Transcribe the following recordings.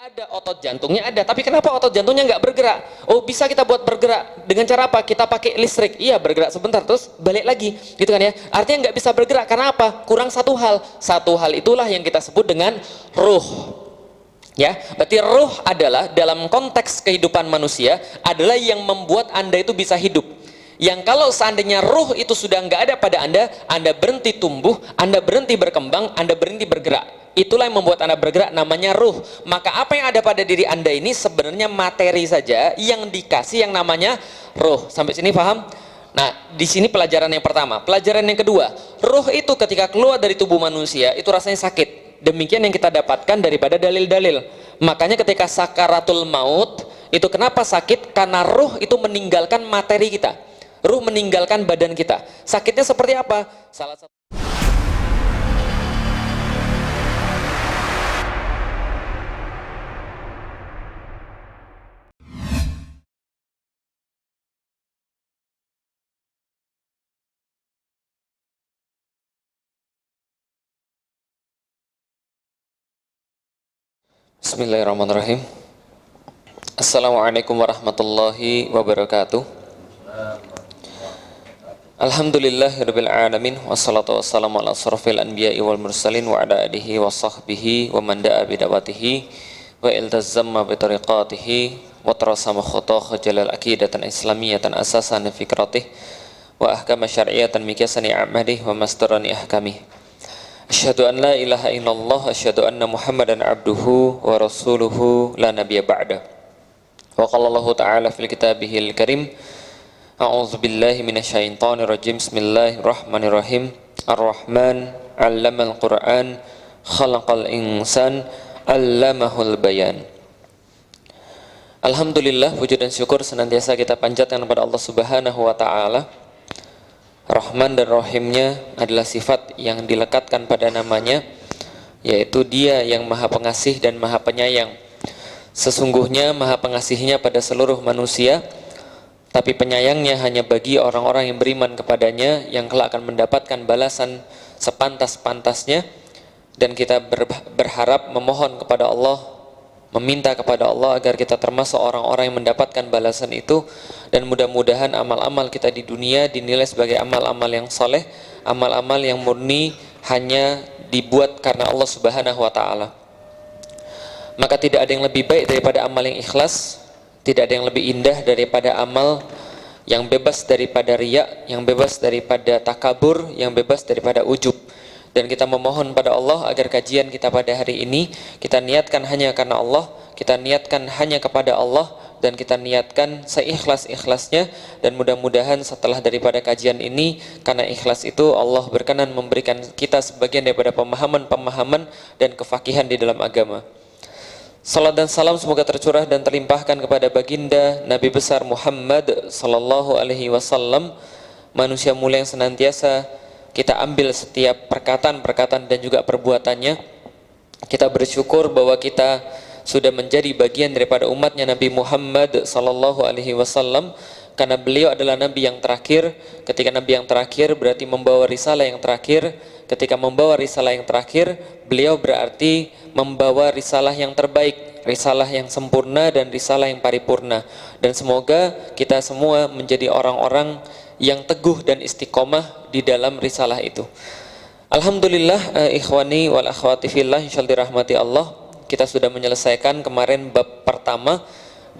Ada otot jantungnya ada, tapi kenapa otot jantungnya nggak bergerak? Oh, bisa kita buat bergerak dengan cara apa? Kita pakai listrik, iya bergerak sebentar terus balik lagi, gitu kan ya? Artinya nggak bisa bergerak karena apa? Kurang satu hal. Satu hal itulah yang kita sebut dengan ruh. Ya, berarti ruh adalah dalam konteks kehidupan manusia adalah yang membuat Anda itu bisa hidup. Yang kalau seandainya ruh itu sudah nggak ada pada Anda berhenti tumbuh, Anda berhenti berkembang, Anda berhenti bergerak. Itulah yang membuat Anda bergerak, namanya ruh. Maka apa yang ada pada diri Anda ini sebenarnya materi saja yang dikasih yang namanya ruh. Sampai sini paham? Nah, di sini pelajaran yang pertama. Pelajaran yang kedua, ruh itu ketika keluar dari tubuh manusia itu rasanya sakit. Demikian yang kita dapatkan daripada dalil-dalil. Makanya ketika sakaratul maut itu kenapa sakit? Karena ruh itu meninggalkan materi kita. Ruh meninggalkan badan kita. Sakitnya seperti apa? Salah satu Bismillahirrahmanirrahim. Assalamualaikum warahmatullahi wabarakatuh. Alhamdulillahirabbil alamin wassalatu wassalamu ala asrofil anbiya'i wal mursalin wa ala alihi wa sahbihi wa man da'a bidawatihi wa iltazamma bi tariqatihi wa tarasama khutah jalal aqidatan islamiyatan asasan fikratih wa ahkama syar'iyatan mikasani a'madih wa mastarani ahkamih. Asyhadu an la ilaha illallah asyhadu anna Muhammadan abduhu wa rasuluhu la nabiyya ba'da. Wa qala Allah ta'ala fil kitabihil karim a'udzu billahi minasyaitonir rajim. Bismillahirrahmanirrahim. Ar-Rahman 'allamal Qur'an khalaqal insan 'allamahul bayan. Alhamdulillah, puji dan syukur senantiasa kita panjatkan kepada Allah Subhanahu wa taala. Rahman dan Rahimnya adalah sifat yang dilekatkan pada namanya, yaitu Dia yang Maha Pengasih dan Maha Penyayang. Sesungguhnya Maha Pengasihnya pada seluruh manusia, tapi penyayangnya hanya bagi orang-orang yang beriman kepadanya, yang kelak akan mendapatkan balasan sepantas-pantasnya. Dan kita berharap memohon kepada Allah, meminta kepada Allah agar kita termasuk orang-orang yang mendapatkan balasan itu. Dan mudah-mudahan amal-amal kita di dunia dinilai sebagai amal-amal yang soleh, amal-amal yang murni hanya dibuat karena Allah Subhanahu wa ta'ala. Maka tidak ada yang lebih baik daripada amal yang ikhlas, tidak ada yang lebih indah daripada amal yang bebas daripada riya, yang bebas daripada takabur, yang bebas daripada ujub. Dan kita memohon pada Allah agar kajian kita pada hari ini kita niatkan hanya karena Allah, kita niatkan hanya kepada Allah, dan kita niatkan seikhlas-ikhlasnya. Dan mudah-mudahan setelah daripada kajian ini, karena ikhlas itu Allah berkenan memberikan kita sebagian daripada pemahaman-pemahaman dan kefakihan di dalam agama. Salat dan salam semoga tercurah dan terlimpahkan kepada baginda Nabi besar Muhammad sallallahu alaihi wasallam, manusia mulia yang senantiasa kita ambil setiap perkataan-perkataan dan juga perbuatannya. Kita bersyukur bahwa kita sudah menjadi bagian daripada umatnya Nabi Muhammad sallallahu alaihi wasallam, karena beliau adalah Nabi yang terakhir. Ketika Nabi yang terakhir berarti membawa risalah yang terakhir. Ketika membawa risalah yang terakhir, beliau berarti membawa risalah yang terbaik, risalah yang sempurna dan risalah yang paripurna. Dan semoga kita semua menjadi orang-orang yang teguh dan istiqomah di dalam risalah itu. Alhamdulillah, ikhwani wal akhwati fillah, insyaallah dirahmati Allah. Kita sudah menyelesaikan kemarin bab pertama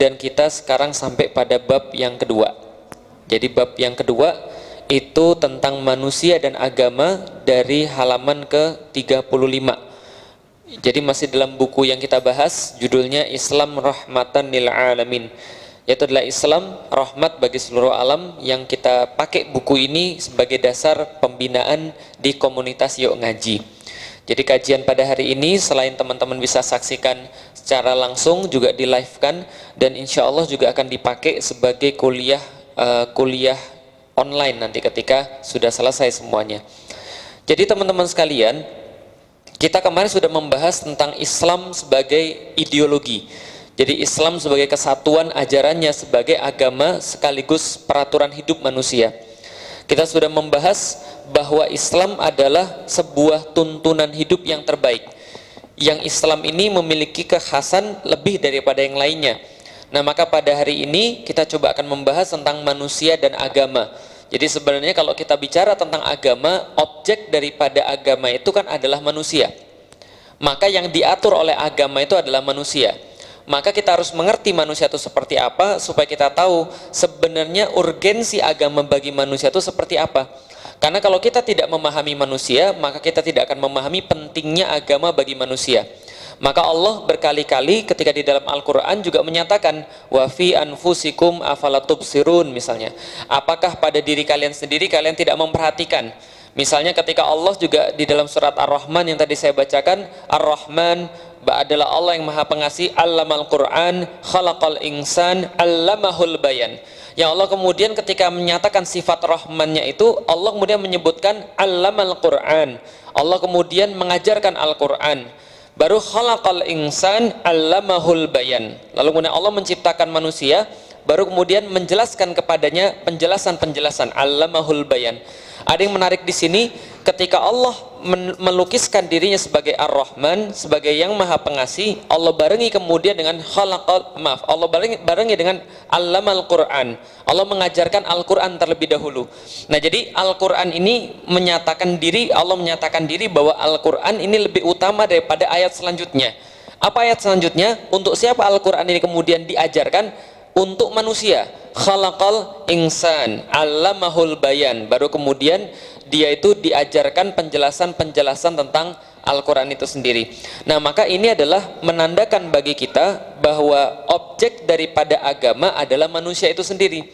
dan kita sekarang sampai pada bab yang kedua. Jadi bab yang kedua itu tentang manusia dan agama dari halaman ke-35. Jadi masih dalam buku yang kita bahas, judulnya Islam Rahmatan lil Alamin, yaitu adalah Islam rahmat bagi seluruh alam, yang kita pakai buku ini sebagai dasar pembinaan di komunitas Yuk Ngaji. Jadi kajian pada hari ini selain teman-teman bisa saksikan secara langsung, juga di live kan, dan insya Allah juga akan dipakai sebagai kuliah online nanti ketika sudah selesai semuanya. Jadi teman-teman sekalian, kita kemarin sudah membahas tentang Islam sebagai ideologi. Jadi Islam sebagai kesatuan ajarannya sebagai agama sekaligus peraturan hidup manusia. Kita sudah membahas bahwa Islam adalah sebuah tuntunan hidup yang terbaik, yang Islam ini memiliki kekhasan lebih daripada yang lainnya. Nah, maka pada hari ini kita coba akan membahas tentang manusia dan agama. Jadi sebenarnya kalau kita bicara tentang agama, objek daripada agama itu kan adalah manusia. Maka yang diatur oleh agama itu adalah manusia. Maka kita harus mengerti manusia itu seperti apa supaya kita tahu sebenarnya urgensi agama bagi manusia itu seperti apa. Karena kalau kita tidak memahami manusia, maka kita tidak akan memahami pentingnya agama bagi manusia. Maka Allah berkali-kali ketika di dalam Al-Quran juga menyatakan wa fi anfusikum afala tubsirun, misalnya. Apakah pada diri kalian sendiri kalian tidak memperhatikan? Misalnya ketika Allah juga di dalam surat Ar-Rahman yang tadi saya bacakan, Ar-Rahman adalah Allah yang maha pengasih, Allamal Quran, khalaqal insan, allamahul bayan. Yang Allah kemudian ketika menyatakan sifat Rahmannya itu, Allah kemudian menyebutkan Allamal Quran. Allah kemudian mengajarkan Al-Quran. Baru khalaqal insan, allamahul bayan. Lalu kemudian Allah menciptakan manusia, baru kemudian menjelaskan kepadanya penjelasan-penjelasan, allamahul bayan. Ada yang menarik di sini, ketika Allah melukiskan dirinya sebagai Ar-Rahman, sebagai yang maha pengasih, Allah barengi kemudian dengan Allah barengi dengan Allamal Quran. Allah mengajarkan Al-Quran terlebih dahulu. Nah, jadi Al-Quran ini menyatakan diri, Allah menyatakan diri bahwa Al-Quran ini lebih utama daripada ayat selanjutnya. Apa ayat selanjutnya? Untuk siapa Al-Quran ini kemudian diajarkan? Untuk manusia. Khalaqal insan, allamahul bayan. Baru kemudian dia itu diajarkan penjelasan-penjelasan tentang Al-Quran itu sendiri. Nah, maka ini adalah menandakan bagi kita bahwa objek daripada agama adalah manusia itu sendiri.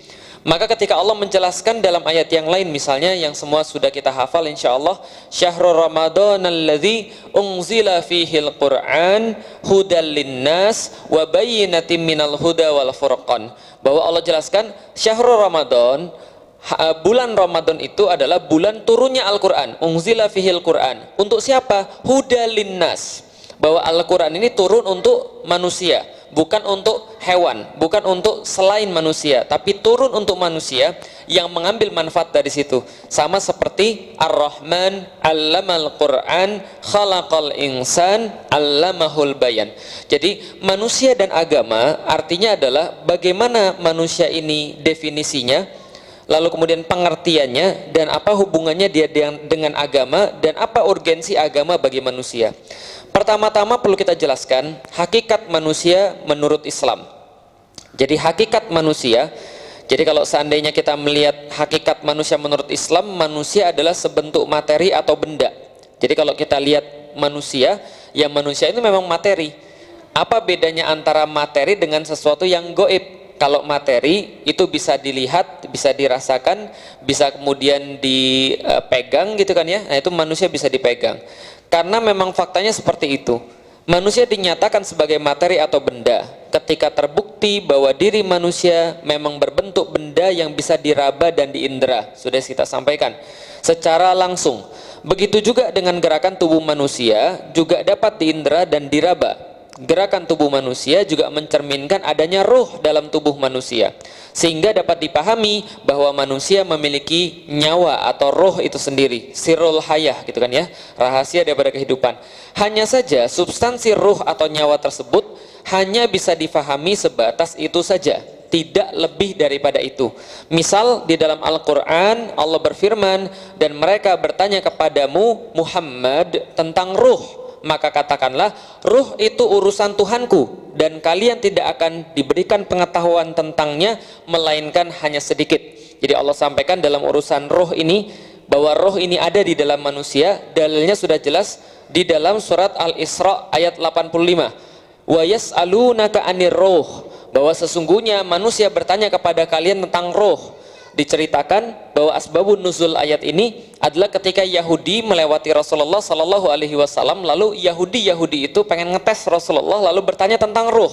Maka ketika Allah menjelaskan dalam ayat yang lain, misalnya yang semua sudah kita hafal insyaallah, syahrul ramadan alladzi unzila fihil quran hudal linnas wa bayyinatin minal huda wal furqan. Bahwa Allah jelaskan syahrul ramadan, bulan Ramadan itu adalah bulan turunnya Al-Quran, unzila fihil quran. Untuk siapa? Hudal linnas. Bahwa Al-Quran ini turun untuk manusia, bukan untuk hewan, bukan untuk selain manusia, tapi turun untuk manusia yang mengambil manfaat dari situ. Sama seperti Ar-Rahman, Allamal Quran, Khalaqal Insan, Allamahul Bayan. Jadi manusia dan agama artinya adalah bagaimana manusia ini definisinya, lalu kemudian pengertiannya, dan apa hubungannya dia dengan agama, dan apa urgensi agama bagi manusia. Pertama-tama perlu kita jelaskan hakikat manusia menurut Islam. Jadi hakikat manusia, jadi kalau seandainya kita melihat hakikat manusia menurut Islam, manusia adalah sebentuk materi atau benda. Jadi kalau kita lihat manusia, ya manusia itu memang materi. Apa bedanya antara materi dengan sesuatu yang goib? Kalau materi itu bisa dilihat, bisa dirasakan, bisa kemudian dipegang gitu kan ya. Nah, itu manusia bisa dipegang. Karena memang faktanya seperti itu. Manusia dinyatakan sebagai materi atau benda ketika terbukti bahwa diri manusia memang berbentuk benda yang bisa diraba dan diindera. Sudah kita sampaikan secara langsung. Begitu juga dengan gerakan tubuh manusia juga dapat diindera dan diraba. Gerakan tubuh manusia juga mencerminkan adanya ruh dalam tubuh manusia, sehingga dapat dipahami bahwa manusia memiliki nyawa atau ruh itu sendiri, sirrul hayah gitu kan ya, rahasia daripada kehidupan. Hanya saja substansi ruh atau nyawa tersebut hanya bisa difahami sebatas itu saja, tidak lebih daripada itu. Misal di dalam Al-Quran Allah berfirman, dan mereka bertanya kepadamu Muhammad tentang ruh, maka katakanlah ruh itu urusan Tuhanku, dan kalian tidak akan diberikan pengetahuan tentangnya melainkan hanya sedikit. Jadi Allah sampaikan dalam urusan ruh ini bahwa ruh ini ada di dalam manusia. Dalilnya sudah jelas di dalam surat Al-Isra ayat 85. Wa yas'alunaka 'anir ruh, bahwa sesungguhnya manusia bertanya kepada kalian tentang ruh. Diceritakan bahwa asbabun nuzul ayat ini adalah ketika Yahudi melewati Rasulullah Sallallahu Alaihi Wasallam, lalu Yahudi itu pengen ngetes Rasulullah, lalu bertanya tentang ruh.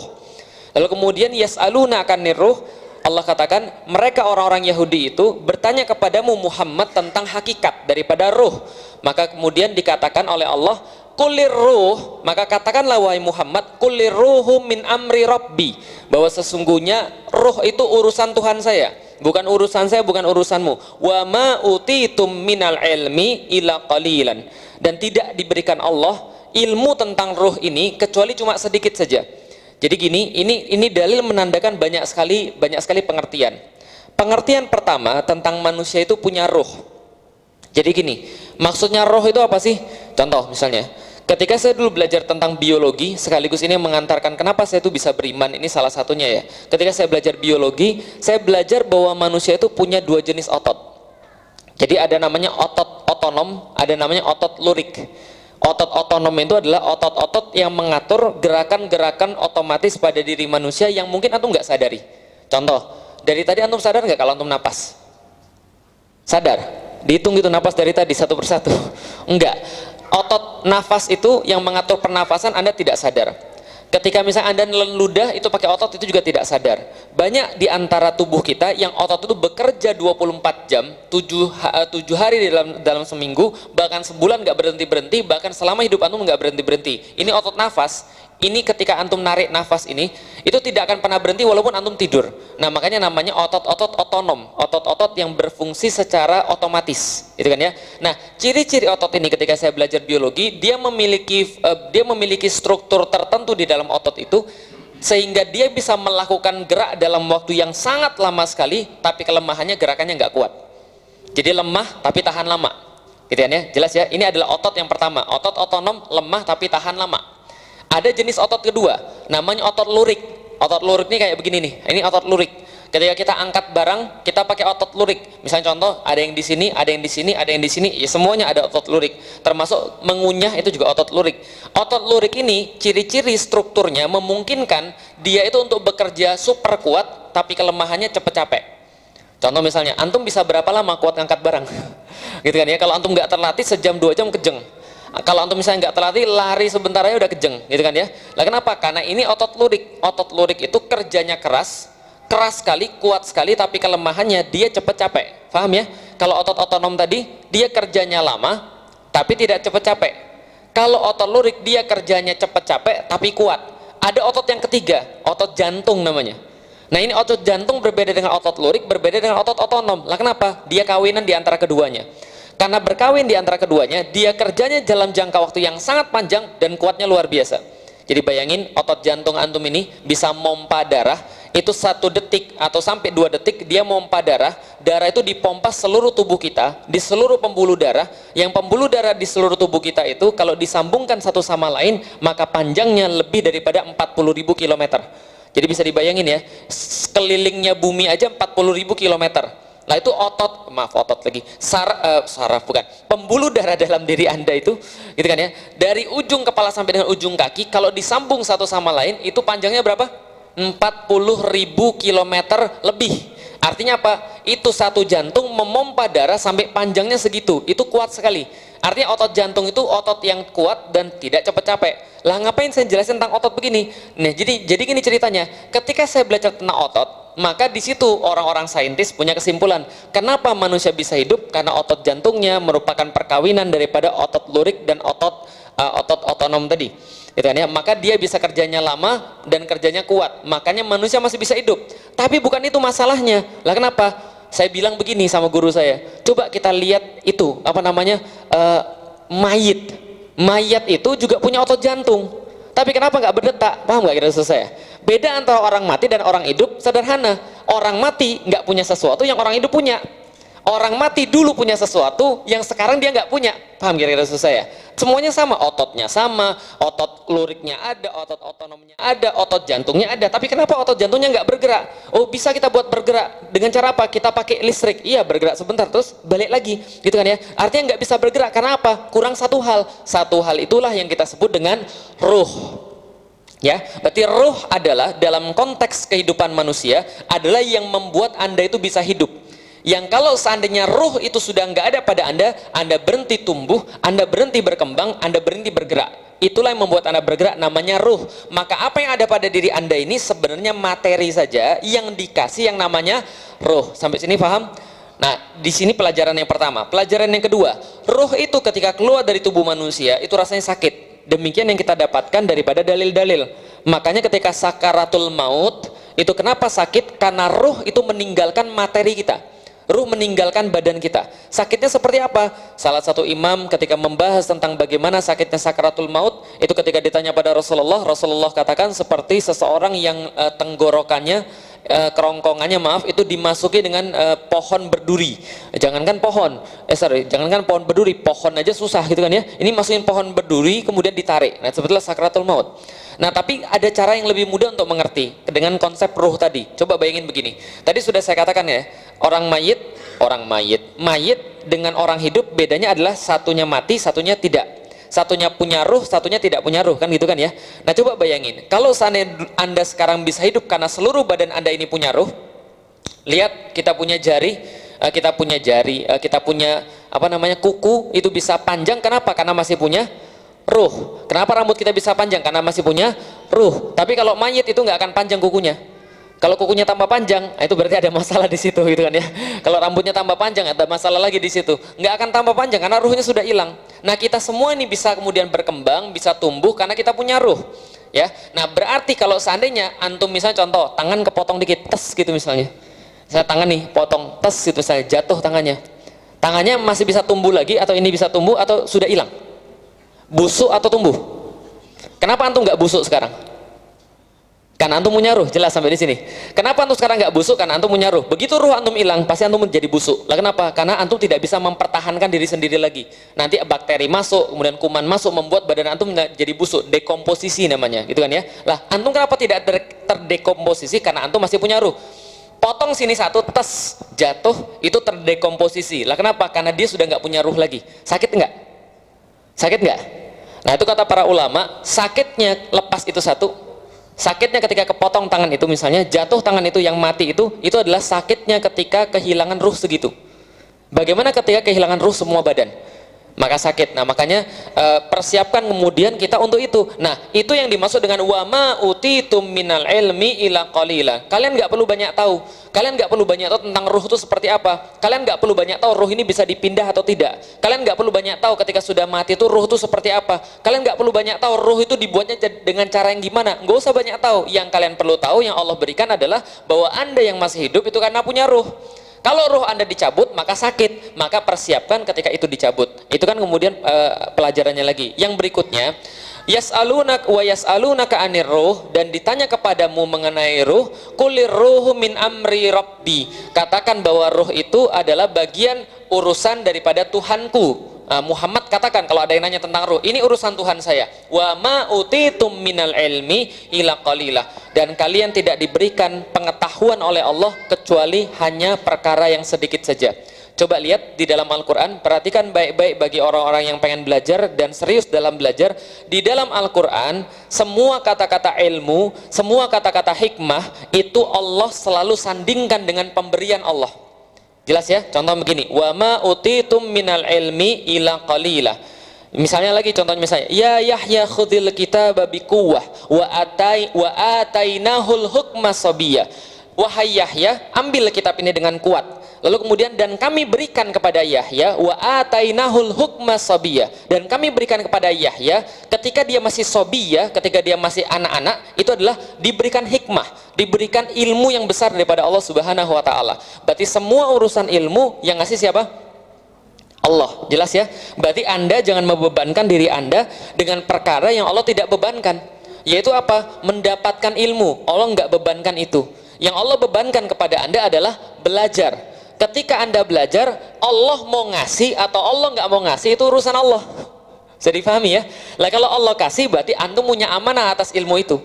Lalu kemudian yas'aluna akan ruh, Allah katakan mereka orang-orang Yahudi itu bertanya kepadamu Muhammad tentang hakikat daripada ruh. Maka kemudian dikatakan oleh Allah, kulir ruh, maka katakanlah wahai Muhammad, kulir ruhum min amri rabbi, bahwa sesungguhnya ruh itu urusan Tuhan saya, bukan urusan saya, bukan urusanmu. Wa ma utitum minal ilmi ila qalilan, dan tidak diberikan Allah ilmu tentang ruh ini kecuali cuma sedikit saja. Jadi gini, ini dalil menandakan banyak sekali pengertian. Pengertian pertama tentang manusia itu punya ruh. Jadi gini, maksudnya roh itu apa sih? Contoh misalnya, ketika saya dulu belajar tentang biologi, sekaligus ini mengantarkan kenapa saya itu bisa beriman, ini salah satunya ya. Ketika saya belajar biologi, saya belajar bahwa manusia itu punya dua jenis otot. Jadi ada namanya otot otonom, ada namanya otot lurik. Otot otonom itu adalah otot-otot yang mengatur gerakan-gerakan otomatis pada diri manusia yang mungkin antum nggak sadari. Contoh, dari tadi antum sadar nggak kalau antum napas? Sadar? Dihitung gitu napas dari tadi satu persatu? Enggak. Otot nafas itu yang mengatur pernafasan Anda tidak sadar. Ketika misalnya Anda nelen ludah itu pakai otot itu juga tidak sadar. Banyak di antara tubuh kita yang otot itu bekerja 24 jam, 7 hari dalam seminggu, bahkan sebulan nggak berhenti-berhenti, bahkan selama hidup antum nggak berhenti-berhenti. Ini otot nafas. Ini ketika antum narik nafas ini, itu tidak akan pernah berhenti walaupun antum tidur. Nah makanya namanya otot-otot otonom, otot-otot yang berfungsi secara otomatis, itu kan ya. Nah ciri-ciri otot ini ketika saya belajar biologi, dia memiliki struktur tertentu di dalam otot itu, sehingga dia bisa melakukan gerak dalam waktu yang sangat lama sekali, tapi kelemahannya gerakannya nggak kuat. Jadi lemah tapi tahan lama, gitu kan ya. Jelas ya. Ini adalah otot yang pertama, otot otonom, lemah tapi tahan lama. Ada jenis otot kedua, namanya otot lurik. Otot lurik ini kayak begini nih. Ini otot lurik. Ketika kita angkat barang, kita pakai otot lurik. Misalnya contoh, ada yang di sini, ada yang di sini, ada yang di sini. Ya semuanya ada otot lurik. Termasuk mengunyah itu juga otot lurik. Otot lurik ini ciri-ciri strukturnya memungkinkan dia itu untuk bekerja super kuat, tapi kelemahannya cepet capek. Contoh misalnya, antum bisa berapa lama kuat ngangkat barang? Gitu kan ya. Kalau antum nggak terlatih sejam 2 jam kejeng. Kalau antum misalnya nggak terlatih, lari sebentar aja udah kejeng, gitu kan ya. Lah kenapa? Karena ini otot lurik. Otot lurik itu kerjanya keras sekali, kuat sekali, tapi kelemahannya dia cepet capek. Paham ya? Kalau otot otonom tadi, dia kerjanya lama, tapi tidak cepet capek. Kalau otot lurik, dia kerjanya cepet capek, tapi kuat. Ada otot yang ketiga, otot jantung namanya. Nah ini otot jantung berbeda dengan otot lurik, berbeda dengan otot otonom. Lah kenapa? Dia kawinan di antara keduanya. Karena berkawin di antara keduanya, dia kerjanya dalam jangka waktu yang sangat panjang dan kuatnya luar biasa. Jadi bayangin otot jantung antum ini bisa mompa darah, itu 1 detik atau sampai 2 detik dia mompa darah. Darah itu dipompa seluruh tubuh kita, di seluruh pembuluh darah. Yang pembuluh darah di seluruh tubuh kita itu kalau disambungkan satu sama lain, maka panjangnya lebih daripada 40.000 km. Jadi bisa dibayangin ya, sekelilingnya bumi aja 40.000 km. Nah itu saraf bukan, pembuluh darah dalam diri Anda itu, gitu kan ya, dari ujung kepala sampai dengan ujung kaki, kalau disambung satu sama lain, itu panjangnya berapa? 40.000 km lebih. Artinya apa? Itu satu jantung memompa darah sampai panjangnya segitu, itu kuat sekali. Artinya otot jantung itu otot yang kuat dan tidak cepat capek. Lah ngapain saya jelasin tentang otot begini? Nah jadi gini ceritanya, ketika saya belajar tentang otot, maka di situ orang-orang saintis punya kesimpulan, kenapa manusia bisa hidup? Karena otot jantungnya merupakan perkawinan daripada otot lurik dan otot otonom tadi, gitu kan ya. Maka dia bisa kerjanya lama dan kerjanya kuat, makanya manusia masih bisa hidup. Tapi bukan itu masalahnya. Lah kenapa? Saya bilang begini sama guru saya, coba kita lihat itu apa namanya, mayat itu juga punya otot jantung, tapi kenapa nggak berdetak? Paham nggak kira-kira saya? Beda antara orang mati dan orang hidup sederhana. Orang mati nggak punya sesuatu yang orang hidup punya. Orang mati dulu punya sesuatu yang sekarang dia nggak punya. Paham kira-kira saya? Semuanya sama, ototnya sama, otot luriknya ada, otot otonomnya ada, otot jantungnya ada. Tapi kenapa otot jantungnya nggak bergerak? Oh bisa kita buat bergerak dengan cara apa? Kita pakai listrik. Iya bergerak sebentar terus balik lagi, gitu kan ya? Artinya nggak bisa bergerak karena apa? Kurang satu hal. Satu hal itulah yang kita sebut dengan ruh. Ya, berarti ruh adalah dalam konteks kehidupan manusia adalah yang membuat Anda itu bisa hidup. Yang kalau seandainya ruh itu sudah nggak ada pada Anda berhenti tumbuh, Anda berhenti berkembang, Anda berhenti bergerak. Itulah yang membuat Anda bergerak, namanya ruh. Maka apa yang ada pada diri Anda ini sebenarnya materi saja yang dikasih yang namanya ruh. Sampai sini paham? Nah, di sini pelajaran yang pertama. Pelajaran yang kedua, ruh itu ketika keluar dari tubuh manusia itu rasanya sakit. Demikian yang kita dapatkan daripada dalil-dalil. Makanya ketika sakaratul maut itu kenapa sakit? Karena ruh itu meninggalkan materi kita. Ruh meninggalkan badan kita. Sakitnya seperti apa? Salah satu imam ketika membahas tentang bagaimana sakitnya sakaratul maut, itu ketika ditanya pada Rasulullah, Rasulullah katakan seperti seseorang yang tenggorokannya, kerongkongannya itu dimasuki dengan pohon berduri. Jangankan pohon berduri, pohon aja susah gitu kan ya. Ini masukin pohon berduri kemudian ditarik. Nah, sebetulnya sakaratul maut. Nah, tapi ada cara yang lebih mudah untuk mengerti dengan konsep ruh tadi. Coba bayangin begini. Tadi sudah saya katakan ya, mayit dengan orang hidup bedanya adalah satunya mati, satunya tidak. Satunya punya ruh, satunya tidak punya ruh, kan gitu kan ya. Nah, coba bayangin, kalau seandainya Anda sekarang bisa hidup karena seluruh badan Anda ini punya ruh. Lihat, kita punya jari, kita punya kuku, itu bisa panjang. Kenapa? Karena masih punya ruh. Kenapa rambut kita bisa panjang? Karena masih punya ruh. Tapi kalau mayit itu nggak akan panjang kukunya. Kalau kukunya tambah panjang, itu berarti ada masalah di situ gitu kan ya. Kalau rambutnya tambah panjang, ada masalah lagi di situ. Nggak akan tambah panjang karena ruhnya sudah hilang. Nah, kita semua ini bisa kemudian berkembang, bisa tumbuh karena kita punya ruh. Ya. Nah, berarti kalau seandainya antum misalnya contoh, tangan kepotong dikit, tes gitu misalnya. Saya tangan nih potong, tes gitu saya jatuh tangannya. Tangannya masih bisa tumbuh lagi atau ini bisa tumbuh atau sudah hilang? Busuk atau tumbuh? Kenapa antum nggak busuk sekarang? Karena antum punya ruh, jelas sampai di sini. Kenapa antum sekarang nggak busuk? Karena antum punya ruh. Begitu ruh antum hilang, pasti antum menjadi busuk. Lah kenapa? Karena antum tidak bisa mempertahankan diri sendiri lagi. Nanti bakteri masuk, kemudian kuman masuk, membuat badan antum jadi busuk. Dekomposisi namanya, gitu kan ya. Lah antum kenapa tidak terdekomposisi? Karena antum masih punya ruh. Potong sini satu, tes, jatuh, itu terdekomposisi. Lah kenapa? Karena dia sudah nggak punya ruh lagi. Sakit nggak? Sakit nggak? Nah, itu kata para ulama, sakitnya lepas itu satu. Sakitnya ketika kepotong tangan itu misalnya, jatuh tangan itu yang mati itu adalah sakitnya ketika kehilangan ruh segitu. Bagaimana ketika kehilangan ruh semua badan? Maka sakit. Nah, makanya persiapkan kemudian kita untuk itu. Nah, itu yang dimaksud dengan wama utitum minal ilmi ila qalila. Kalian nggak perlu banyak tahu. Kalian nggak perlu banyak tahu tentang ruh itu seperti apa. Kalian nggak perlu banyak tahu ruh ini bisa dipindah atau tidak. Kalian nggak perlu banyak tahu ketika sudah mati itu ruh itu seperti apa. Kalian nggak perlu banyak tahu ruh itu dibuatnya dengan cara yang gimana. Nggak usah banyak tahu. Yang kalian perlu tahu, yang Allah berikan adalah bahwa Anda yang masih hidup itu karena punya ruh. Kalau ruh Anda dicabut, maka sakit. Maka persiapkan ketika itu dicabut. Itu kan kemudian pelajarannya lagi. Yang berikutnya, yas'alunaka wa yas'alunaka 'anir ruh, dan ditanya kepadamu mengenai ruh, qulir ruhu min amri rabbi. Katakan bahwa ruh itu adalah bagian urusan daripada Tuhanku. Muhammad katakan kalau ada yang nanya tentang ruh, ini urusan Tuhan saya. Wa ma utitum minal ilmi ila qalila, dan kalian tidak diberikan pengetahuan oleh Allah kecuali hanya perkara yang sedikit saja. Coba lihat di dalam Al-Quran, perhatikan baik-baik bagi orang-orang yang pengen belajar dan serius dalam belajar. Di dalam Al-Quran, semua kata-kata ilmu, semua kata-kata hikmah itu Allah selalu sandingkan dengan pemberian Allah. Jelas ya? Contoh begini, wa ma utitum minal ilmi ila qalila. Misalnya lagi, contohnya misalnya, ya Yahya khudhil kitaba biquwwah wa atainahul hukma sabiyya. Wahai Yahya, ambil kitab ini dengan kuat. Lalu kemudian, dan kami berikan kepada Yahya wa atainahul hukma sabiyya, dan kami berikan kepada Yahya ketika dia masih sabiyya, ketika dia masih anak-anak, itu adalah diberikan hikmah, diberikan ilmu yang besar daripada Allah Subhanahu wa taala. Berarti semua urusan ilmu yang ngasih siapa? Allah. Jelas ya? Berarti Anda jangan membebankan diri Anda dengan perkara yang Allah tidak bebankan. Yaitu apa? Mendapatkan ilmu. Allah nggak bebankan itu. Yang Allah bebankan kepada Anda adalah belajar. Ketika Anda belajar, Allah mau ngasih atau Allah nggak mau ngasih, itu urusan Allah. Jadi dipahami ya? Lah kalau Allah kasih, berarti antum punya amanah atas ilmu itu.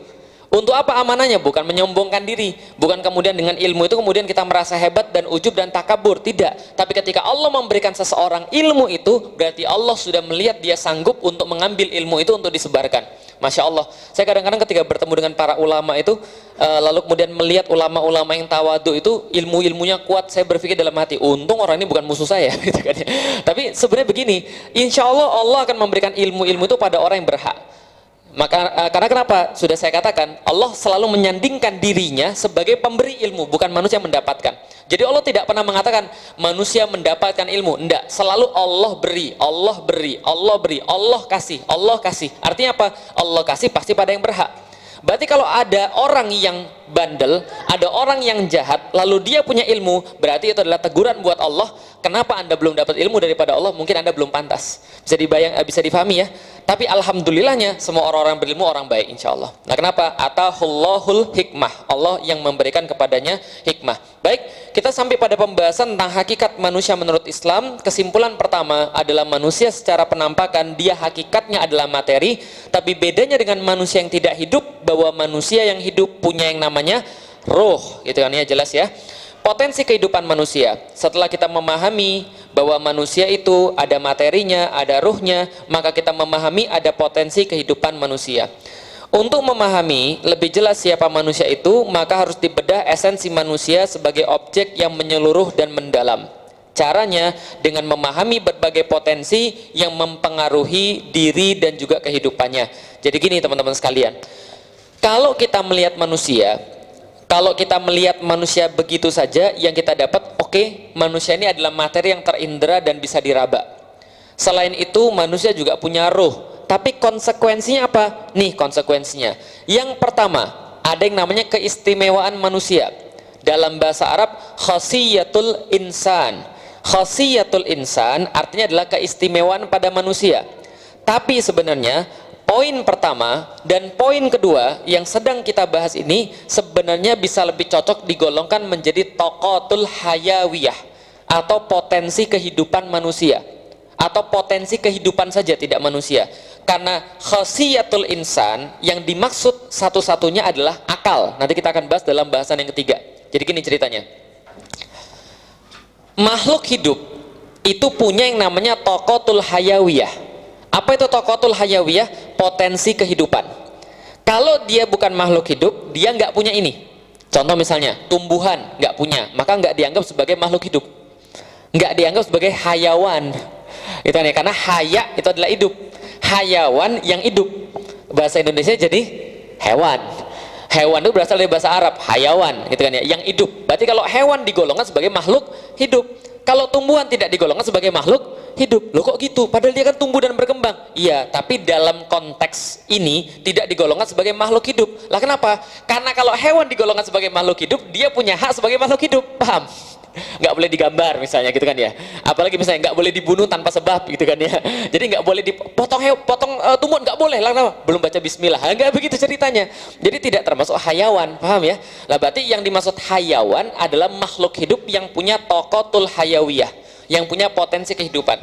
Untuk apa amanahnya? Bukan menyombongkan diri, bukan kemudian dengan ilmu itu kemudian kita merasa hebat dan ujub dan takabur, tidak. Tapi ketika Allah memberikan seseorang ilmu itu, berarti Allah sudah melihat dia sanggup untuk mengambil ilmu itu untuk disebarkan. Masya Allah, saya kadang-kadang ketika bertemu dengan para ulama itu, lalu kemudian melihat ulama-ulama yang tawadu itu ilmu-ilmunya kuat, saya berpikir dalam hati, untung orang ini bukan musuh saya gitu kan ya. Tapi sebenarnya begini, insya Allah Allah akan memberikan ilmu-ilmu itu pada orang yang berhak. Maka karena kenapa? Sudah saya katakan, Allah selalu menyandingkan dirinya sebagai pemberi ilmu, bukan manusia mendapatkan. Jadi Allah tidak pernah mengatakan manusia mendapatkan ilmu. Enggak, selalu Allah beri, Allah beri, Allah beri, Allah kasih, Allah kasih. Artinya apa? Allah kasih pasti pada yang berhak. Berarti kalau ada orang yang bandel, ada orang yang jahat, lalu dia punya ilmu, berarti itu adalah teguran buat Allah. Kenapa Anda belum dapat ilmu daripada Allah? Mungkin Anda belum pantas. Bisa difahami ya. Tapi alhamdulillahnya semua orang-orang berilmu orang baik insya Allah. Nah kenapa? Atahullahul hikmah. Allah yang memberikan kepadanya hikmah. Baik, kita sampai pada pembahasan tentang hakikat manusia menurut Islam. Kesimpulan pertama adalah manusia secara penampakan dia hakikatnya adalah materi, tapi bedanya dengan manusia yang tidak hidup, bahwa manusia yang hidup punya yang namanya roh, gitu kan ya, jelas ya. Potensi kehidupan manusia, setelah kita memahami bahwa manusia itu ada materinya, ada ruhnya, maka kita memahami ada potensi kehidupan manusia. Untuk memahami lebih jelas siapa manusia itu, maka harus dibedah esensi manusia sebagai objek yang menyeluruh dan mendalam. Caranya dengan memahami berbagai potensi yang mempengaruhi diri dan juga kehidupannya. Jadi gini teman-teman sekalian, kalau kita melihat manusia begitu saja, yang kita dapat, oke, manusia ini adalah materi yang terindera dan bisa diraba. Selain itu manusia juga punya ruh. Tapi konsekuensinya apa? Nih konsekuensinya. Yang pertama, ada yang namanya keistimewaan manusia. Dalam bahasa Arab, khasiyatul insan. Khasiyatul insan artinya adalah keistimewaan pada manusia. Tapi sebenarnya poin pertama dan poin kedua yang sedang kita bahas ini sebenarnya bisa lebih cocok digolongkan menjadi taqatul hayawiyah, atau potensi kehidupan manusia, atau potensi kehidupan saja, tidak manusia. Karena khasiyatul insan yang dimaksud satu-satunya adalah akal. Nanti kita akan bahas dalam bahasan yang ketiga. Jadi gini ceritanya, makhluk hidup itu punya yang namanya taqatul hayawiyah. Apa itu taqatul hayawiyah? Potensi kehidupan. Kalau dia bukan makhluk hidup, dia nggak punya ini. Contoh misalnya tumbuhan nggak punya, maka nggak dianggap sebagai makhluk hidup, nggak dianggap sebagai hayawan. Itu nih, karena haya itu adalah hidup, hayawan yang hidup. Bahasa Indonesia jadi hewan. Hewan itu berasal dari bahasa Arab, hayawan, gitu kan ya, yang hidup. Berarti kalau hewan digolongkan sebagai makhluk hidup, kalau tumbuhan tidak digolongkan sebagai makhluk hidup. Loh kok gitu? Padahal dia kan tumbuh dan berkembang. Iya, tapi dalam konteks ini tidak digolongkan sebagai makhluk hidup. Lah kenapa? Karena kalau hewan digolongkan sebagai makhluk hidup, dia punya hak sebagai makhluk hidup. Paham? Nggak boleh digambar misalnya, gitu kan ya. Apalagi misalnya nggak boleh dibunuh tanpa sebab, gitu kan ya. Jadi nggak boleh dipotong tumbuhan, nggak boleh. Lah kenapa? Belum baca bismillah. Nggak begitu ceritanya. Jadi tidak termasuk hayawan, paham ya? Lah berarti yang dimaksud hayawan adalah makhluk hidup yang punya taqatul hayawiyah, yang punya potensi kehidupan.